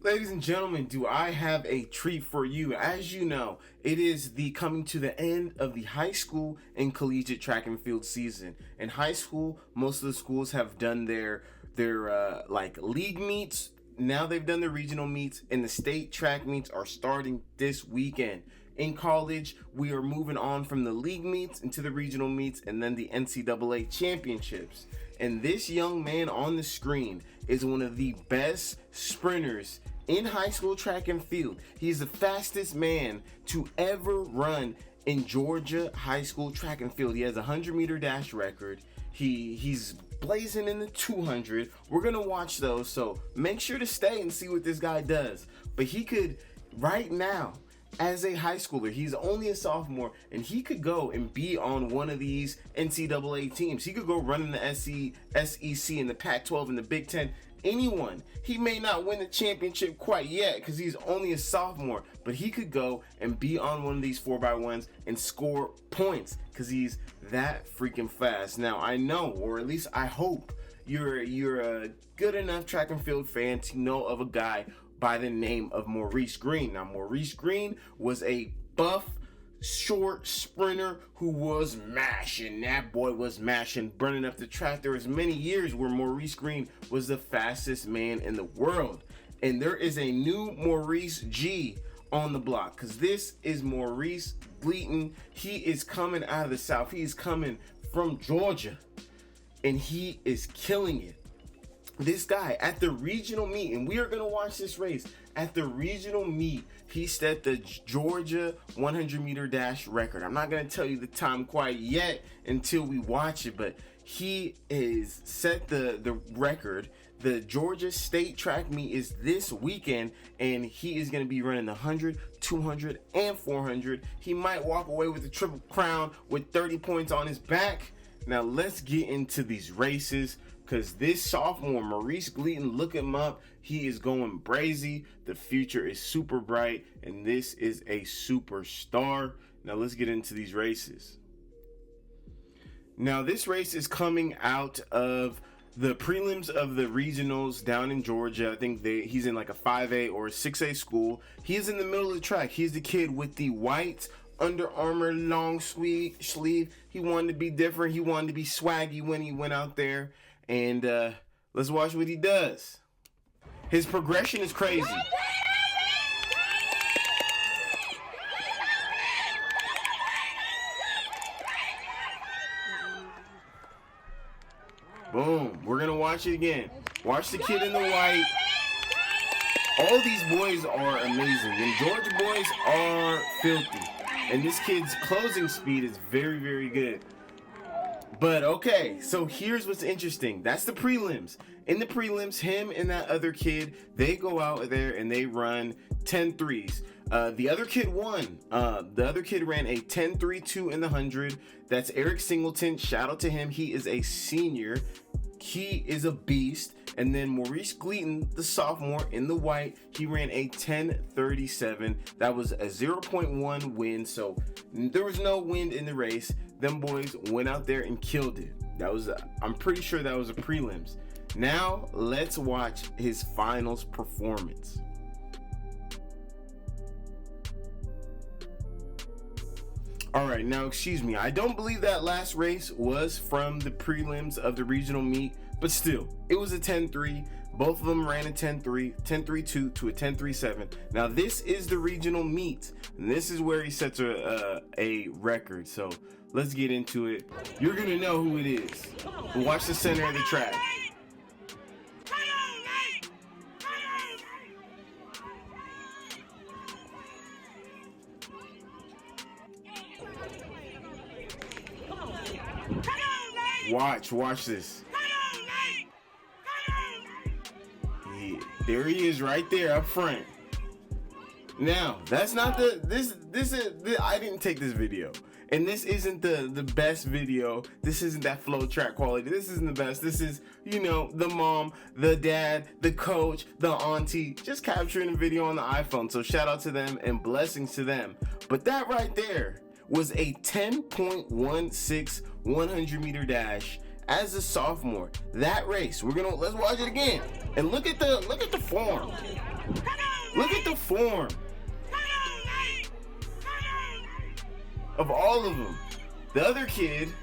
Ladies and gentlemen, do I have a treat for you? As you know, it is the coming to the end of the high school and collegiate track and field season. In high school, most of the schools have done their like league meets. Now they've done the regional meets, and the state track meets are starting this weekend. In college, we are moving on from the league meets into the regional meets and then the NCAA championships. And this young man on the screen is one of the best sprinters in high school track and field. He's the fastest man to ever run in Georgia high school track and field. He has a 100-meter dash record. He's blazing in the 200. We're gonna watch those, so make sure to stay and see what this guy does. But he could, right now, as a high schooler, he's only a sophomore, and he could go and be on one of these NCAA teams. He could go run in the SEC, in the Pac-12, in the Big Ten. Anyone. He may not win the championship quite yet because he's only a sophomore, but he could go and be on one of these 4x1s and score points because he's that freaking fast. Now, I know, or at least I hope, you're a good enough track and field fan to know of a guy by the name of Maurice Gleaton. Now, Maurice Gleaton was a buff, short sprinter who was mashing. That boy was mashing, burning up the track. There was many years where Maurice Gleaton was the fastest man in the world. And there is a new Maurice G on the block, because this is Maurice Gleaton. He is coming out of the South. He is coming from Georgia, and he is killing it. This guy at the regional meet, and we are going to watch this race, at the regional meet, he set the Georgia 100-meter dash record. I'm not going to tell you the time quite yet until we watch it, but he is set the record. The Georgia State track meet is this weekend, and he is going to be running the 100, 200, and 400. He might walk away with the Triple Crown with 30 points on his back. Now, let's get into these races, because this sophomore, Maurice Gleaton, look him up. He is going brazy. The future is super bright, and this is a superstar. Now, let's get into these races. Now, this race is coming out of the prelims of the regionals down in Georgia. I think he's in like a 5A or a 6A school. He's in the middle of the track. He's the kid with the white Under Armour long sleeve. He wanted to be different. He wanted to be swaggy when he went out there. And let's watch what he does. His progression is crazy. Boom. We're going to watch it again. Watch the kid in the white. All these boys are amazing. And Georgia boys are filthy. And this kid's closing speed is very, very good. But okay, so here's what's interesting. That's the prelims. In the prelims, him and that other kid, they go out there and they run 10-3s. The other kid won. The other kid ran a 10-3-2 in the 100. That's Eric Singleton. Shout out to him. He is a senior. He is a beast. And then Maurice Gleaton, the sophomore in the white, he ran a 10-37. That was a 0.1 win. So there was no wind in the race. Them boys went out there and killed it. I'm pretty sure that was a prelims. Now let's watch his finals performance. All right, now excuse me. I don't believe that last race was from the prelims of the regional meet, but still, it was a 10-3. Both of them ran a 10-3, 10-3-2 to a 10-3-7. Now this is the regional meet, and this is where he sets a record. So let's get into it. You're gonna know who it is. Watch the center of the track. Watch this. There he is right there up front. Now, that's not this is I didn't take this video. And this isn't the best video. This isn't that flow track quality. This isn't the best. This is, the mom, the dad, the coach, the auntie, just capturing a video on the iPhone. So shout out to them and blessings to them. But that right there was a 10.16 100-meter dash as a sophomore. That race, let's watch it again. And look at the form. form of all of them. The other kid,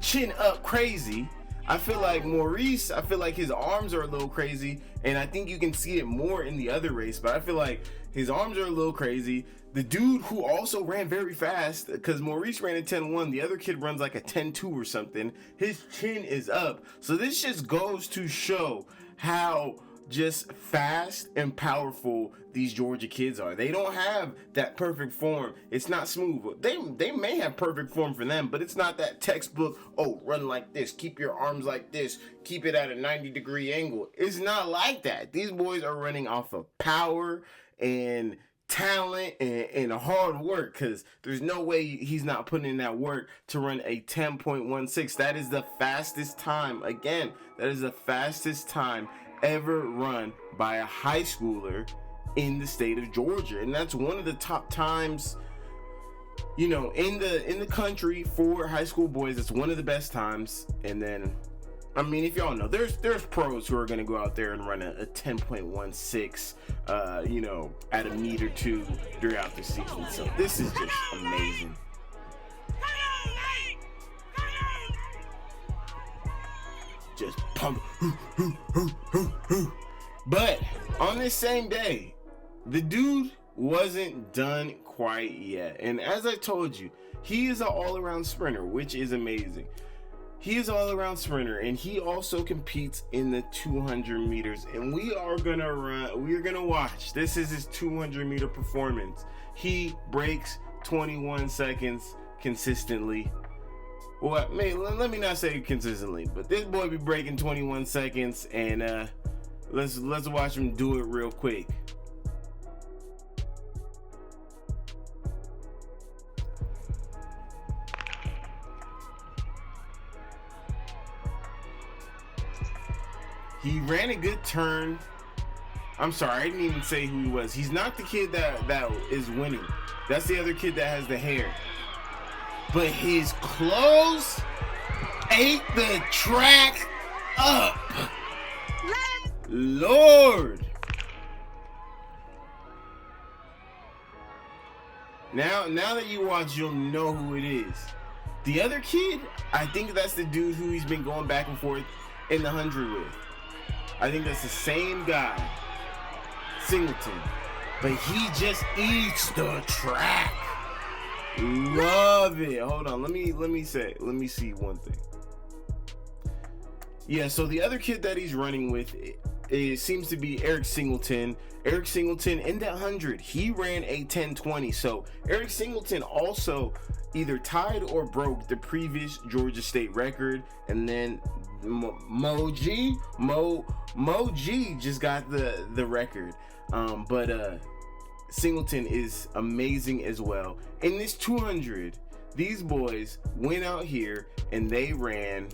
chin up crazy. I feel like Maurice, I feel like his arms are a little crazy, and I think you can see it more in the other race, but I feel like his arms are a little crazy. The dude who also ran very fast, because Maurice ran a 10-1, the other kid runs like a 10-2 or something. His chin is up. So this just goes to show how just fast and powerful these Georgia kids are. They don't have that perfect form. It's not smooth. They may have perfect form for them, but it's not that textbook, oh, run like this, keep your arms like this, keep it at a 90-degree angle. It's not like that. These boys are running off of power and talent and hard work, because there's no way he's not putting in that work to run a 10.16. That is the fastest time. Again, that is the fastest time ever run by a high schooler in the state of Georgia, and that's one of the top times, you know, in the country for high school boys. It's one of the best times. And then, I mean, if y'all know, there's pros who are gonna go out there and run a 10.16, you know, at a meet or two throughout the season. So this is just amazing. Just pump. But on this same day, the dude wasn't done quite yet. And as I told you, he is an all-around sprinter, which is amazing. He is all around sprinter, and he also competes in the 200 meters. And we are gonna watch. This is his 200 meter performance. He breaks 21 seconds consistently. Well, let me not say consistently, but this boy be breaking 21 seconds, and let's watch him do it real quick. He ran a good turn. I'm sorry, I didn't even say who he was. He's not the kid that is winning. That's the other kid that has the hair. But his clothes ate the track up. Lord. Now that you watch, you'll know who it is. The other kid, I think that's the dude who he's been going back and forth in the 100 with. I think that's the same guy, Singleton. But he just eats the track. Love it. Hold on. Let me see one thing. Yeah, so the other kid that he's running with, it seems to be Eric Singleton. Eric Singleton in that 100, he ran a 10:20. So Eric Singleton also either tied or broke the previous Georgia State record, and then Mo G just got the record. But Singleton is amazing as well. In this 200, these boys went out here and they ran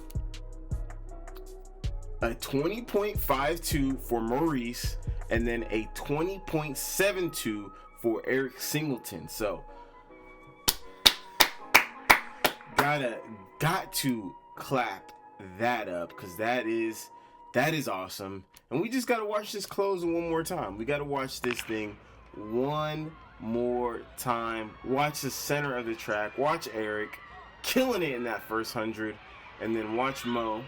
a 20.52 for Maurice, and then a 20.72 for Eric Singleton. So got to clap that up, because that is awesome. And we just got to watch this close one more time. We got to watch this thing one more time. Watch the center of the track. Watch Eric killing it in that first 100, and then watch Maurice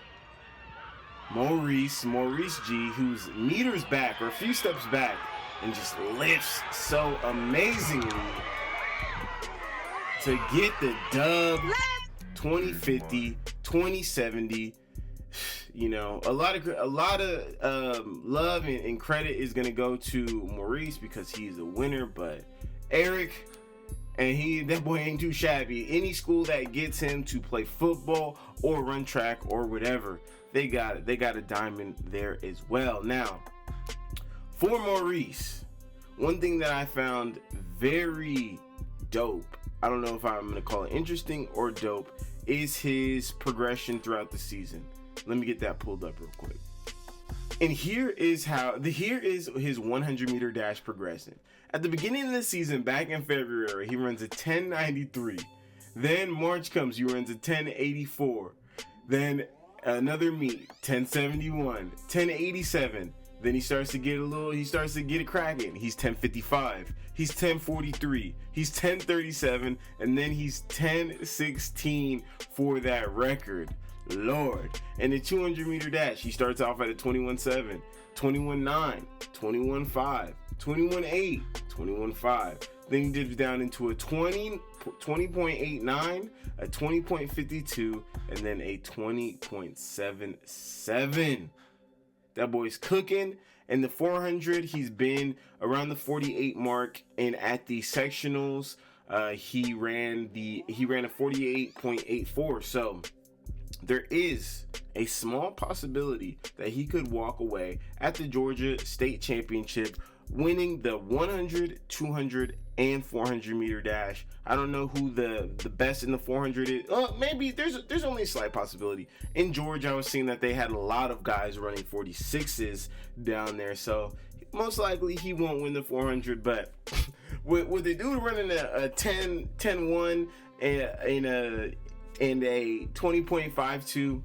G, who's meters back or a few steps back, and just lifts so amazingly to get the dub. 2050, 2070. You know, a lot of love and credit is gonna go to Maurice because he's a winner, but Eric, and that boy ain't too shabby. Any school that gets him to play football or run track or whatever, they got a diamond there as well. Now, for Maurice, one thing that I found very dope, I don't know if I'm gonna call it interesting or dope, is his progression throughout the season. Let me get that pulled up real quick. And here is his 100 meter dash progression. At the beginning of the season, back in February, he runs a 10:93. Then March comes, he runs a 10:84. Then another meet, 10:71, 10:87, Then he starts to get it cracking. He's 10:55. He's 10:43. He's 10:37, and then he's 10:16 for that record. Lord. And the 200-meter dash, he starts off at a 21:7, 21:9, 21:5, 21:8, 21:5. Then he dips down into a 20.89, a 20.52, and then a 20.77. That boy's cooking. In the 400, he's been around the 48 mark, and at the sectionals, he ran a 48.84. So there is a small possibility that he could walk away at the Georgia State Championship winning the 100, 200, and 400 meter dash. I don't know who the best in the 400 is. Maybe there's only a slight possibility. In Georgia, I was seeing that they had a lot of guys running 46s down there, so most likely he won't win the 400. But with the dude running a 10-1 and a 20.52,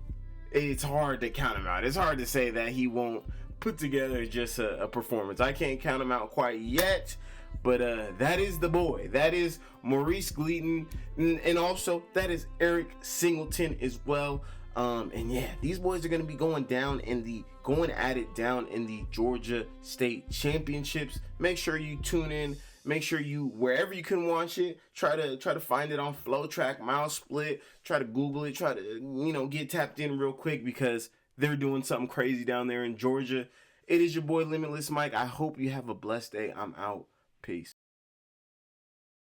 it's hard to count him out. It's hard to say that he won't put together just a performance. I can't count him out quite yet, but that is the boy. That is Maurice Gleaton, and also that is Eric Singleton as well. And yeah, these boys are going to be going at it down in the Georgia State Championships. Make sure you tune in. Make sure you, wherever you can watch it, try to find it on Flow Track, Mile Split. Try to Google it. Try to get tapped in real quick, because they're doing something crazy down there in Georgia. It is your boy Limitless Mike. I hope you have a blessed day. I'm out. Peace.